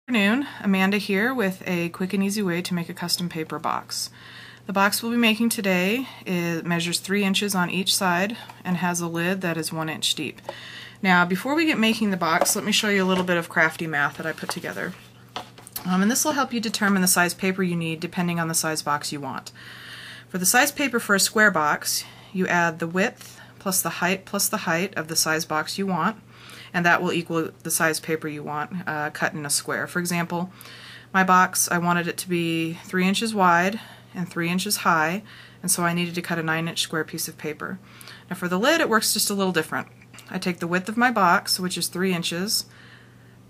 Good afternoon, Amanda here with a quick and easy way to make a custom paper box. The box we'll be making today measures 3 inches on each side and has a lid that is 1 inch deep. Now before we get making the box, let me show you a little bit of crafty math that I put together. And this will help you determine the size paper you need depending on the size box you want. For the size paper for a square box, you add the width plus the height of the size box you want, and that will equal the size paper you want cut in a square. For example, my box, I wanted it to be 3 inches wide and 3 inches high, and so I needed to cut a 9-inch square piece of paper. Now for the lid, it works just a little different. I take the width of my box, which is 3 inches,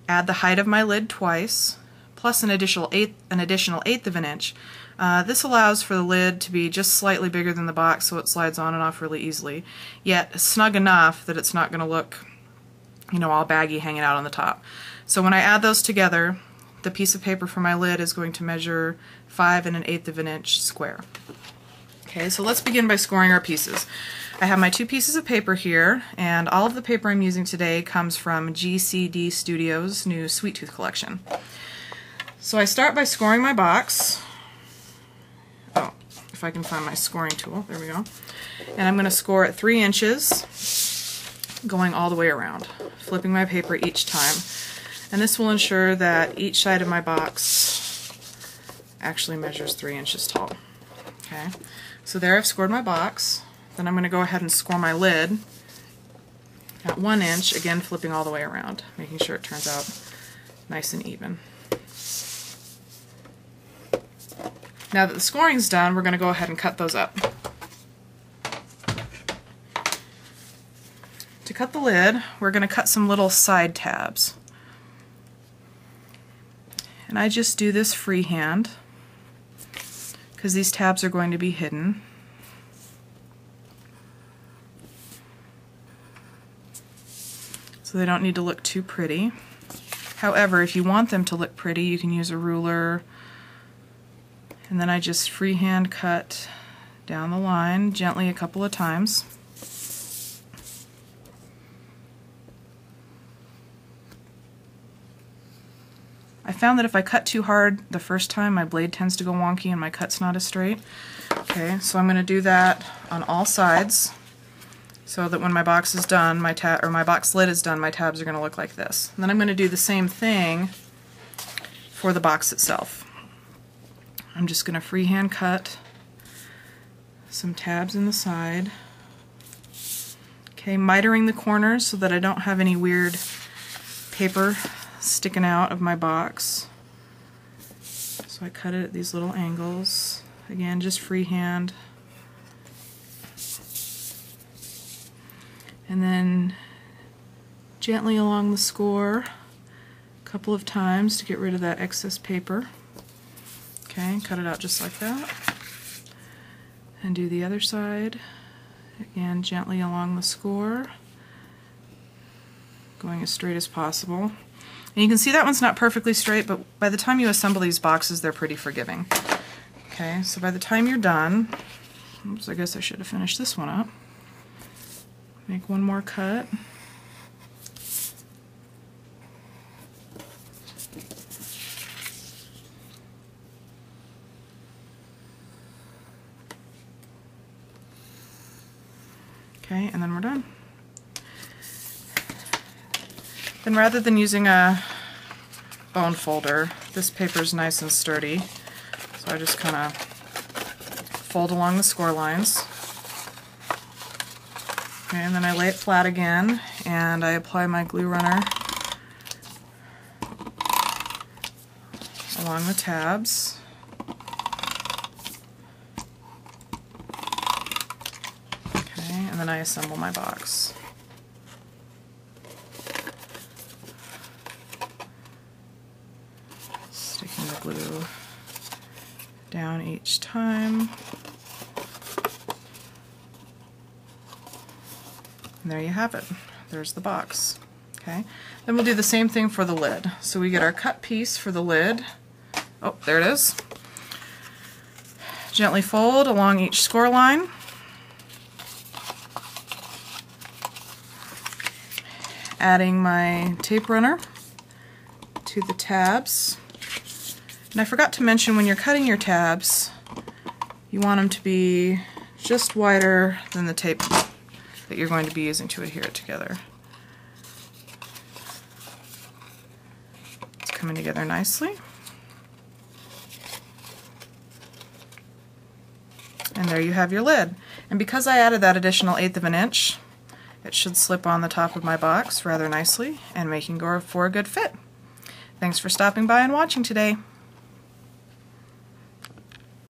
add the height of my lid twice, plus an additional eighth of an inch. This allows for the lid to be just slightly bigger than the box so it slides on and off really easily, yet snug enough that it's not going to look all baggy hanging out on the top. So when I add those together, the piece of paper for my lid is going to measure 5 1/8 of an inch square. Okay, so let's begin by scoring our pieces. I have my 2 pieces of paper here, and all of the paper I'm using today comes from GCD Studios' new Sweet Tooth collection. So I start by scoring my box. Oh, if I can find my scoring tool, there we go. And I'm going to score at 3 inches, going all the way around, flipping my paper each time. And this will ensure that each side of my box actually measures 3 inches tall. Okay, so there I've scored my box. Then I'm going to go ahead and score my lid at 1 inch, again flipping all the way around, making sure it turns out nice and even. Now that the scoring's done, we're going to go ahead and cut those up. To cut the lid, we're going to cut some little side tabs. And I just do this freehand because these tabs are going to be hidden. So they don't need to look too pretty. However, if you want them to look pretty, you can use a ruler, and then I just freehand cut down the line gently a couple of times. I found that if I cut too hard the first time, my blade tends to go wonky and my cut's not as straight. Okay, so I'm going to do that on all sides so that when my box is done, my box lid is done, my tabs are going to look like this. And then I'm going to do the same thing for the box itself. I'm just going to freehand cut some tabs in the side. Okay, mitering the corners so that I don't have any weird paper sticking out of my box. So I cut it at these little angles. Again, just freehand. And then gently along the score a couple of times to get rid of that excess paper. Okay, cut it out just like that. And do the other side. Again, gently along the score, going as straight as possible. And you can see that one's not perfectly straight, but by the time you assemble these boxes, they're pretty forgiving. Okay, so by the time you're done, oops, I guess I should have finished this one up. Make one more cut. Okay, and then we're done. Then rather than using a bone folder, this paper is nice and sturdy, so I just kind of fold along the score lines. Okay, and then I lay it flat again, and I apply my glue runner along the tabs. Okay, and then I assemble my box. Sticking the glue down each time. And there you have it. There's the box. Okay. Then we'll do the same thing for the lid. So we get our cut piece for the lid. Oh, there it is. Gently fold along each score line. Adding my tape runner to the tabs. And I forgot to mention, when you're cutting your tabs, you want them to be just wider than the tape that you're going to be using to adhere it together. It's coming together nicely. And there you have your lid. And because I added that additional 1/8 of an inch, it should slip on the top of my box rather nicely and making for a good fit. Thanks for stopping by and watching today.